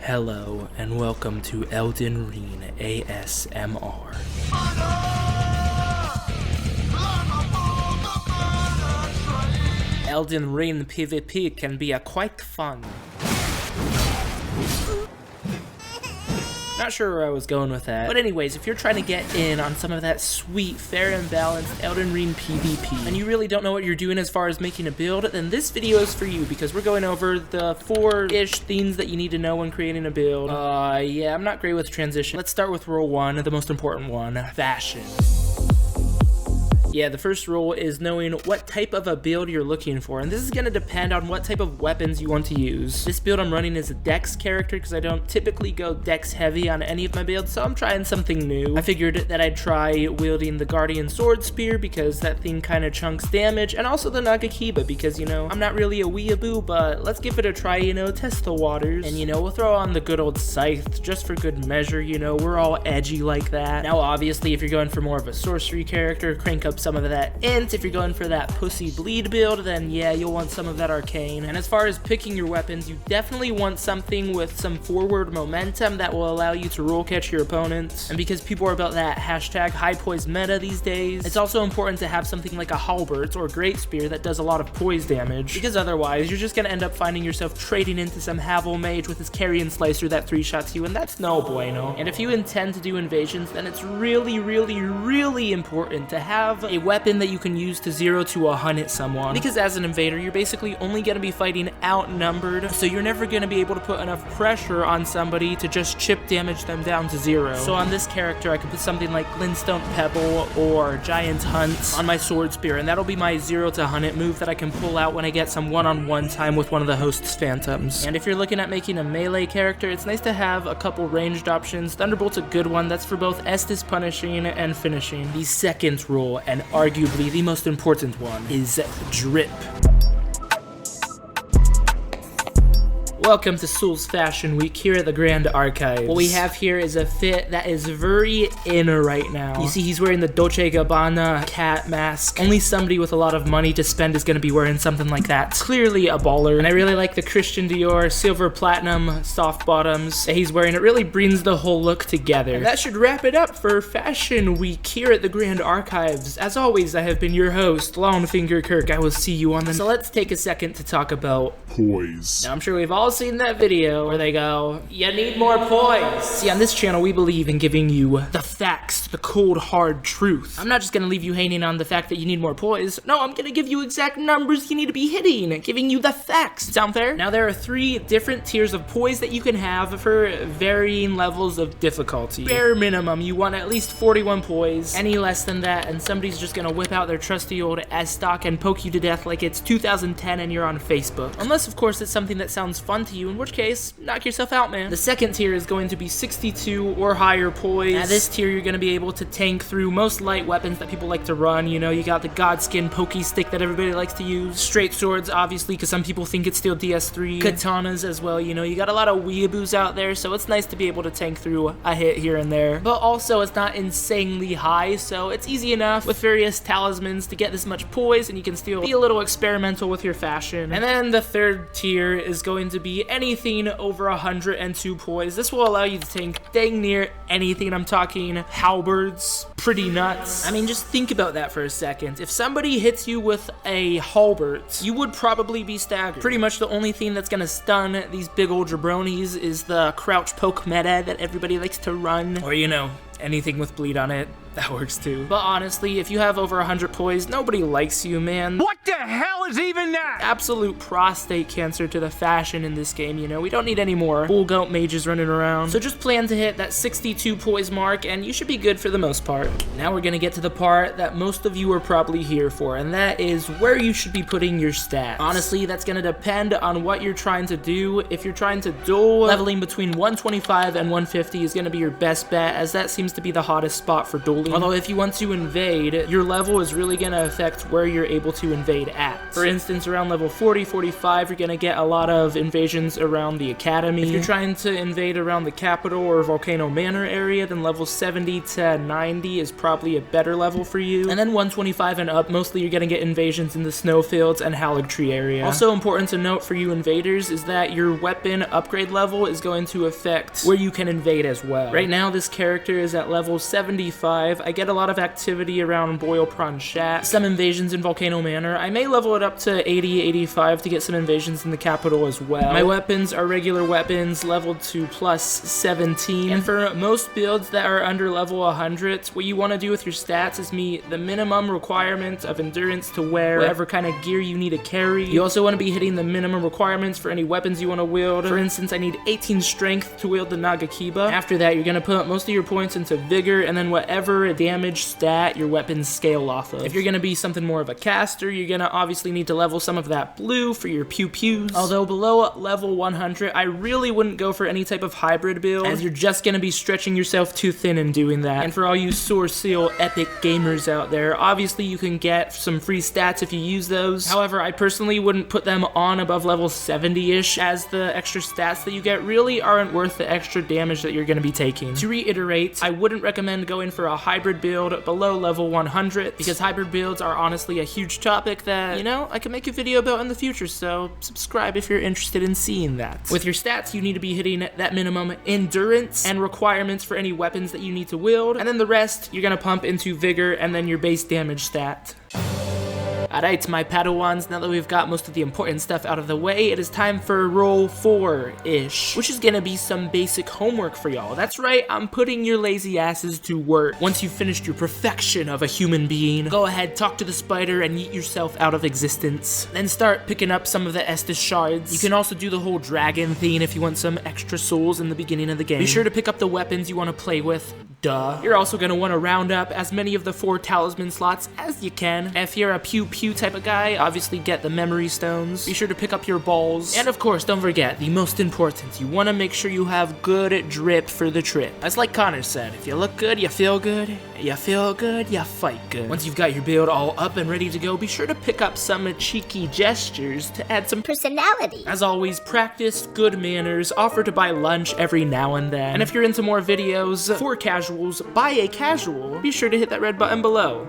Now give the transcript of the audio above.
Hello and welcome to Elden Ring ASMR. Elden Ring PvP can be quite fun. Not sure where I was going with that. But anyways, if you're trying to get in on some of that sweet, fair and balanced Elden Ring PvP, and you really don't know what you're doing as far as making a build, then this video is for you, because we're going over the 4-ish things that you need to know when creating a build. Yeah, I'm not great with transition. Let's start with rule 1, the most important one, fashion. Yeah, the first rule is knowing what type of a build you're looking for, and this is going to depend on what type of weapons you want to use. This build I'm running is a dex character because I don't typically go dex heavy on any of my builds, so I'm trying something new. I figured that I'd try wielding the Guardian Sword Spear because that thing kind of chunks damage, and also the Nagakiba because, you know, I'm not really a weeaboo, but let's give it a try, you know, test the waters. And, you know, we'll throw on the good old Scythe just for good measure, you know, we're all edgy like that. Now, obviously, if you're going for more of a sorcery character, crank up some of that int. If you're going for that pussy bleed build, then yeah, you'll want some of that arcane. And as far as picking your weapons, you definitely want something with some forward momentum that will allow you to roll catch your opponents. And because people are about that hashtag high poise meta these days, it's also important to have something like a halberd or great spear that does a lot of poise damage, because otherwise you're just gonna end up finding yourself trading into some Havel mage with his carrion slicer that 3-shots you, and that's no bueno. And if you intend to do invasions, then it's really important to have a weapon that you can use to 0 to 100 someone, because as an invader you're basically only going to be fighting outnumbered, so you're never going to be able to put enough pressure on somebody to just chip damage them down to 0. So on this character I could put something like Glintstone Pebble or Giant Hunt on my sword spear, and that'll be my 0 to 100 move that I can pull out when I get some one-on-one time with one of the host's phantoms. And if you're looking at making a melee character, it's nice to have a couple ranged options. Thunderbolt's a good one. That's for both Estus punishing and finishing. The second rule, and arguably the most important one, is drip. Welcome to Soul's Fashion Week here at the Grand Archives. What we have here is a fit that is very in right now. You see he's wearing the Dolce & Gabbana cat mask. Only somebody with a lot of money to spend is going to be wearing something like that. Clearly a baller. And I really like the Christian Dior silver platinum soft bottoms that he's wearing. It really brings the whole look together. And that should wrap it up for Fashion Week here at the Grand Archives. As always, I have been your host, Longfinger Kirk. I will see you on the... So let's take a second to talk about poise. Now I'm sure we've all seen that video where they go, you need more poise. See, on this channel we believe in giving you the facts, the cold hard truth. I'm not just gonna leave you hanging on the fact that you need more poise. No, I'm gonna give you exact numbers you need to be hitting, giving you the facts. Sound fair? Now there are 3 different tiers of poise that you can have for varying levels of difficulty. Bare minimum, you want at least 41 poise. Any less than that and somebody's just gonna whip out their trusty old S-stock and poke you to death like it's 2010 and you're on Facebook. Unless of course it's something that sounds fun to you, in which case, knock yourself out, man. The second tier is going to be 62 or higher poise. At this tier, you're going to be able to tank through most light weapons that people like to run. You know, you got the Godskin pokey stick that everybody likes to use. Straight swords, obviously, because some people think it's still DS3. Katanas as well, you know, you got a lot of weeaboos out there, so it's nice to be able to tank through a hit here and there. But also, it's not insanely high, so it's easy enough with various talismans to get this much poise, and you can still be a little experimental with your fashion. And then the third tier is going to be anything over 102 poise. This will allow you to tank dang near anything. I'm talking halberds, pretty nuts. I mean, just think about that for a second. If somebody hits you with a halberd, you would probably be staggered. Pretty much the only thing that's gonna stun these big old jabronis is the crouch poke meta that everybody likes to run. Or, you know, anything with bleed on it. That works too. But honestly, if you have over 100 poise, nobody likes you, man. What the hell is even that? Absolute prostate cancer to the fashion in this game, you know? We don't need any more bull goat mages running around. So just plan to hit that 62 poise mark, and you should be good for the most part. Now we're gonna get to the part that most of you are probably here for, and that is where you should be putting your stats. Honestly, that's gonna depend on what you're trying to do. If you're trying to duel, leveling between 125 and 150 is gonna be your best bet, as that seems to be the hottest spot for dueling. slowly. Although if you want to invade, your level is really gonna affect where you're able to invade at. For instance, around level 40, 45, you're gonna get a lot of invasions around the academy. If you're trying to invade around the capital or Volcano Manor area, then level 70 to 90 is probably a better level for you. And then 125 and up, mostly you're gonna get invasions in the snowfields and Haligtree area. Also important to note for you invaders is that your weapon upgrade level is going to affect where you can invade as well. Right now, this character is at level 75. I get a lot of activity around Boil Prawn Shat, some invasions in Volcano Manor. I may level it up to 80, 85 to get some invasions in the capital as well. My weapons are regular weapons leveled to plus 17. And for most builds that are under level 100, what you want to do with your stats is meet the minimum requirement of endurance to wear whatever kind of gear you need to carry. You also want to be hitting the minimum requirements for any weapons you want to wield. For instance, I need 18 strength to wield the Nagakiba. After that, you're going to put most of your points into vigor, and then whatever damage stat your weapons scale off of. If you're going to be something more of a caster, you're going to obviously need to level some of that blue for your pew-pews. Although below level 100, I really wouldn't go for any type of hybrid build, as you're just going to be stretching yourself too thin in doing that. And for all you Sword Seal epic gamers out there, obviously you can get some free stats if you use those. However, I personally wouldn't put them on above level 70-ish, as the extra stats that you get really aren't worth the extra damage that you're going to be taking. To reiterate, I wouldn't recommend going for a hybrid build below level 100, because hybrid builds are honestly a huge topic that, you know, I can make a video about in the future, so subscribe if you're interested in seeing that. With your stats, you need to be hitting that minimum endurance and requirements for any weapons that you need to wield, and then the rest, you're gonna pump into vigor and then your base damage stat. Alright, my Padawans, now that we've got most of the important stuff out of the way, it is time for roll 4-ish, which is gonna be some basic homework for y'all. That's right, I'm putting your lazy asses to work. Once you've finished your perfection of a human being, go ahead, talk to the spider, and yeet yourself out of existence. Then start picking up some of the Estus shards. You can also do the whole dragon thing if you want some extra souls in the beginning of the game. Be sure to pick up the weapons you want to play with. Duh. You're also gonna want to round up as many of the 4 talisman slots as you can. If you're a pew-pew type of guy, obviously get the memory stones. Be sure to pick up your balls. And of course, don't forget, the most important, you want to make sure you have good drip for the trip. As like Connor said, if you look good, you feel good. You feel good, you fight good. Once you've got your build all up and ready to go, be sure to pick up some cheeky gestures to add some personality. As always, practice good manners, offer to buy lunch every now and then. And if you're into more videos for casuals, by a casual, be sure to hit that red button below.